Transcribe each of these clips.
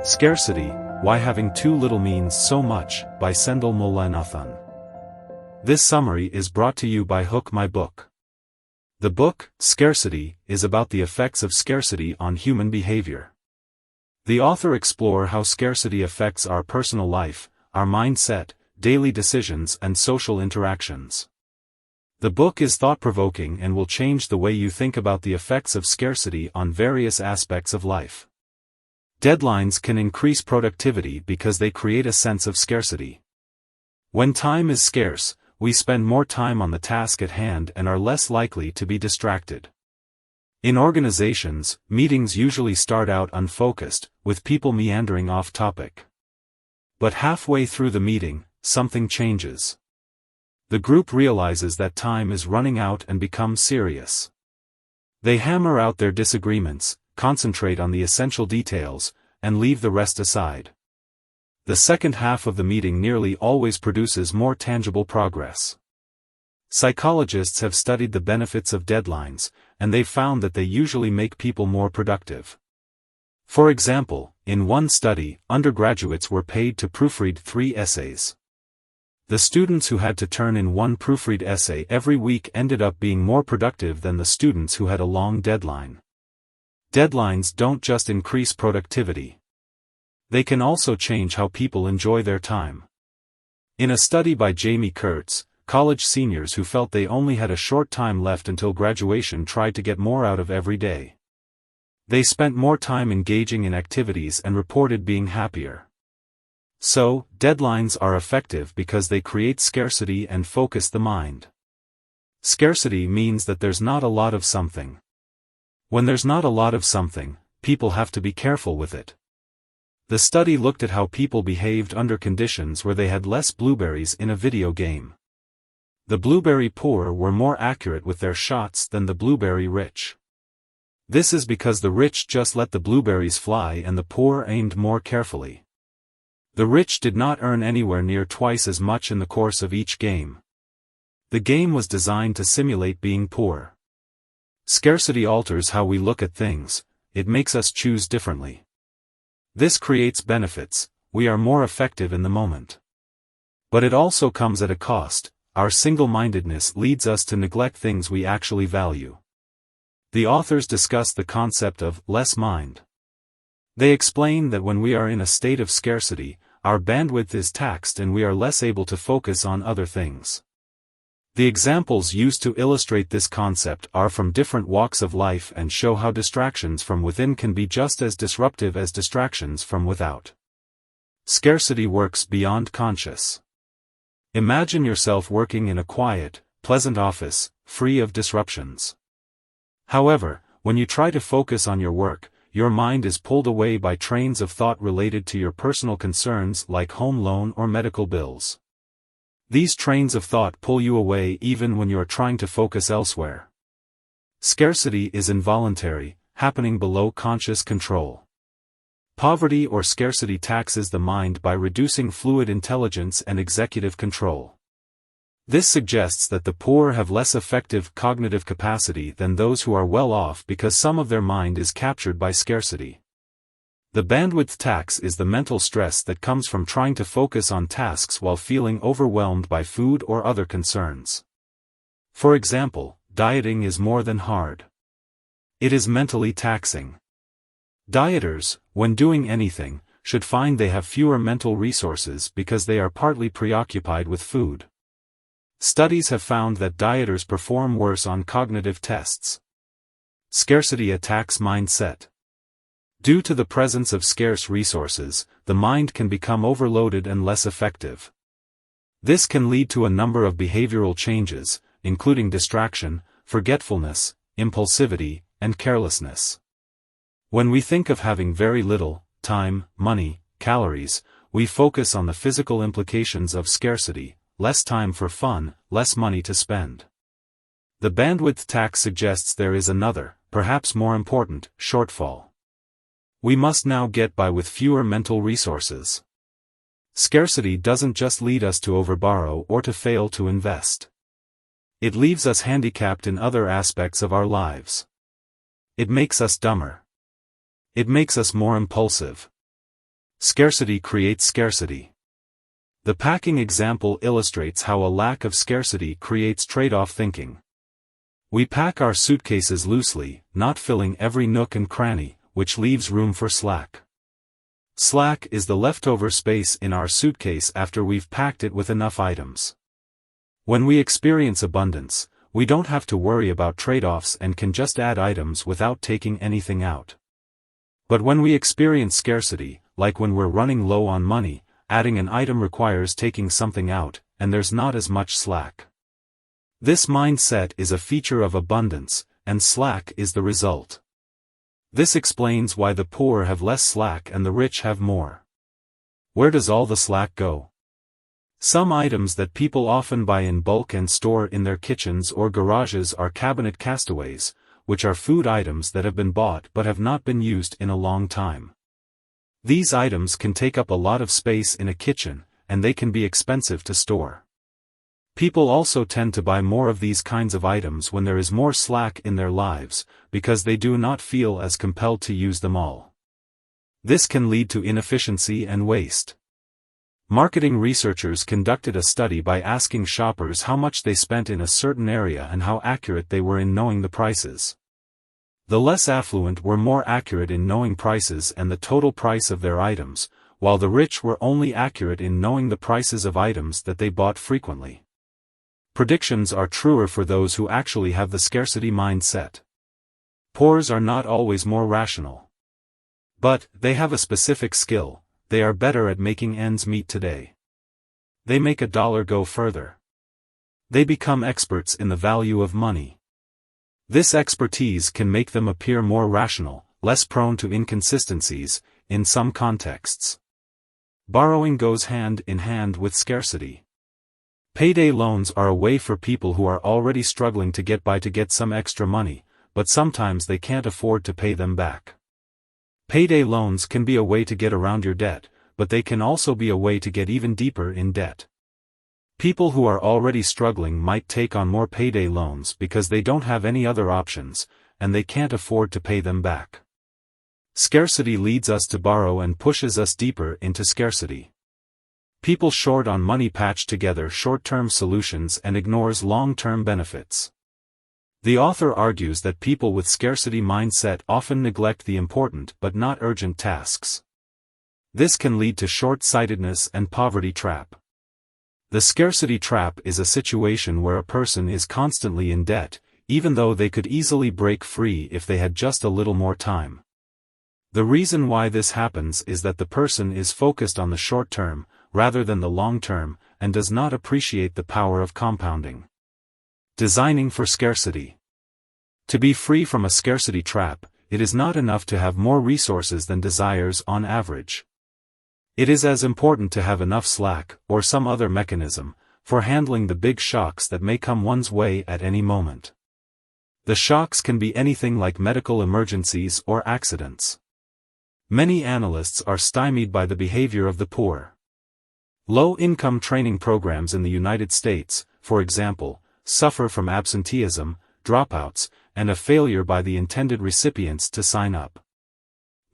Scarcity, Why Having Too Little Means So Much, by Sendhil Mullainathan. This summary is brought to you by Hook My Book. The book, Scarcity, is about the effects of scarcity on human behavior. The author explores how scarcity affects our personal life, our mindset, daily decisions and social interactions. The book is thought-provoking and will change the way you think about the effects of scarcity on various aspects of life. Deadlines can increase productivity because they create a sense of scarcity. When time is scarce, we spend more time on the task at hand and are less likely to be distracted. In organizations, meetings usually start out unfocused, with people meandering off topic. But halfway through the meeting, something changes. The group realizes that time is running out and becomes serious. They hammer out their disagreements, concentrate on the essential details, and leave the rest aside. The second half of the meeting nearly always produces more tangible progress. Psychologists have studied the benefits of deadlines, and they've found that they usually make people more productive. For example, in one study, undergraduates were paid to proofread 3 essays. The students who had to turn in one proofread essay every week ended up being more productive than the students who had a long deadline. Deadlines don't just increase productivity. They can also change how people enjoy their time. In a study by Jamie Kurtz, college seniors who felt they only had a short time left until graduation tried to get more out of every day. They spent more time engaging in activities and reported being happier. So, deadlines are effective because they create scarcity and focus the mind. Scarcity means that there's not a lot of something. When there's not a lot of something, people have to be careful with it. The study looked at how people behaved under conditions where they had less blueberries in a video game. The blueberry poor were more accurate with their shots than the blueberry rich. This is because the rich just let the blueberries fly and the poor aimed more carefully. The rich did not earn anywhere near twice as much in the course of each game. The game was designed to simulate being poor. Scarcity alters how we look at things, it makes us choose differently. This creates benefits, we are more effective in the moment. But it also comes at a cost, our single-mindedness leads us to neglect things we actually value. The authors discuss the concept of less mind. They explain that when we are in a state of scarcity, our bandwidth is taxed and we are less able to focus on other things. The examples used to illustrate this concept are from different walks of life and show how distractions from within can be just as disruptive as distractions from without. Scarcity works beyond conscious. Imagine yourself working in a quiet, pleasant office, free of disruptions. However, when you try to focus on your work, your mind is pulled away by trains of thought related to your personal concerns like home loan or medical bills. These trains of thought pull you away even when you are trying to focus elsewhere. Scarcity is involuntary, happening below conscious control. Poverty or scarcity taxes the mind by reducing fluid intelligence and executive control. This suggests that the poor have less effective cognitive capacity than those who are well off because some of their mind is captured by scarcity. The bandwidth tax is the mental stress that comes from trying to focus on tasks while feeling overwhelmed by food or other concerns. For example, dieting is more than hard. It is mentally taxing. Dieters, when doing anything, should find they have fewer mental resources because they are partly preoccupied with food. Studies have found that dieters perform worse on cognitive tests. Scarcity attacks mindset. Due to the presence of scarce resources, the mind can become overloaded and less effective. This can lead to a number of behavioral changes, including distraction, forgetfulness, impulsivity, and carelessness. When we think of having very little time, money, calories, we focus on the physical implications of scarcity, less time for fun, less money to spend. The bandwidth tax suggests there is another, perhaps more important, shortfall. We must now get by with fewer mental resources. Scarcity doesn't just lead us to overborrow or to fail to invest. It leaves us handicapped in other aspects of our lives. It makes us dumber. It makes us more impulsive. Scarcity creates scarcity. The packing example illustrates how a lack of scarcity creates trade-off thinking. We pack our suitcases loosely, not filling every nook and cranny, which leaves room for slack. Slack is the leftover space in our suitcase after we've packed it with enough items. When we experience abundance, we don't have to worry about trade-offs and can just add items without taking anything out. But when we experience scarcity, like when we're running low on money, adding an item requires taking something out, and there's not as much slack. This mindset is a feature of abundance, and slack is the result. This explains why the poor have less slack and the rich have more. Where does all the slack go? Some items that people often buy in bulk and store in their kitchens or garages are cabinet castaways, which are food items that have been bought but have not been used in a long time. These items can take up a lot of space in a kitchen, and they can be expensive to store. People also tend to buy more of these kinds of items when there is more slack in their lives, because they do not feel as compelled to use them all. This can lead to inefficiency and waste. Marketing researchers conducted a study by asking shoppers how much they spent in a certain area and how accurate they were in knowing the prices. The less affluent were more accurate in knowing prices and the total price of their items, while the rich were only accurate in knowing the prices of items that they bought frequently. Predictions are truer for those who actually have the scarcity mindset. Poors are not always more rational. But, they have a specific skill: they are better at making ends meet today. They make a dollar go further. They become experts in the value of money. This expertise can make them appear more rational, less prone to inconsistencies, in some contexts. Borrowing goes hand in hand with scarcity. Payday loans are a way for people who are already struggling to get by to get some extra money, but sometimes they can't afford to pay them back. Payday loans can be a way to get around your debt, but they can also be a way to get even deeper in debt. People who are already struggling might take on more payday loans because they don't have any other options, and they can't afford to pay them back. Scarcity leads us to borrow and pushes us deeper into scarcity. People short on money patch together short-term solutions and ignores long-term benefits. The author argues that people with scarcity mindset often neglect the important but not urgent tasks. This can lead to short-sightedness and poverty trap. The scarcity trap is a situation where a person is constantly in debt, even though they could easily break free if they had just a little more time. The reason why this happens is that the person is focused on the short term, rather than the long term, and does not appreciate the power of compounding. Designing for scarcity. To be free from a scarcity trap, it is not enough to have more resources than desires on average. It is as important to have enough slack, or some other mechanism, for handling the big shocks that may come one's way at any moment. The shocks can be anything like medical emergencies or accidents. Many analysts are stymied by the behavior of the poor. Low-income training programs in the United States, for example, suffer from absenteeism, dropouts, and a failure by the intended recipients to sign up.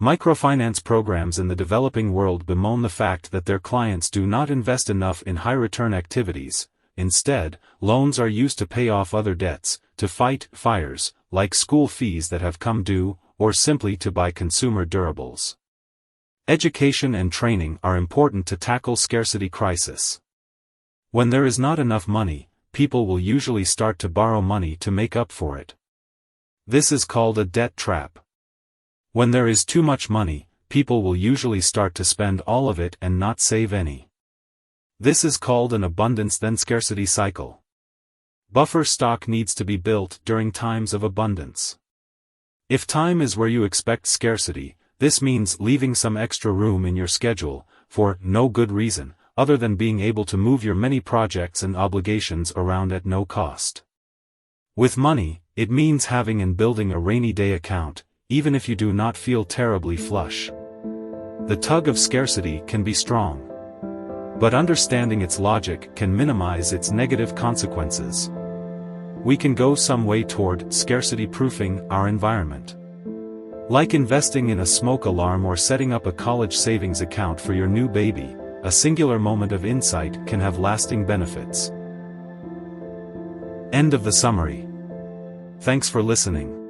Microfinance programs in the developing world bemoan the fact that their clients do not invest enough in high-return activities. Instead, loans are used to pay off other debts, to fight fires, like school fees that have come due, or simply to buy consumer durables. Education and training are important to tackle scarcity crisis. When there is not enough money, people will usually start to borrow money to make up for it. This is called a debt trap. When there is too much money, people will usually start to spend all of it and not save any. This is called an abundance then scarcity cycle. Buffer stock needs to be built during times of abundance. If time is where you expect scarcity, this means leaving some extra room in your schedule, for no good reason, other than being able to move your many projects and obligations around at no cost. With money, it means having and building a rainy day account, even if you do not feel terribly flush. The tug of scarcity can be strong. But understanding its logic can minimize its negative consequences. We can go some way toward scarcity-proofing our environment. Like investing in a smoke alarm or setting up a college savings account for your new baby, a singular moment of insight can have lasting benefits. End of the summary. Thanks for listening.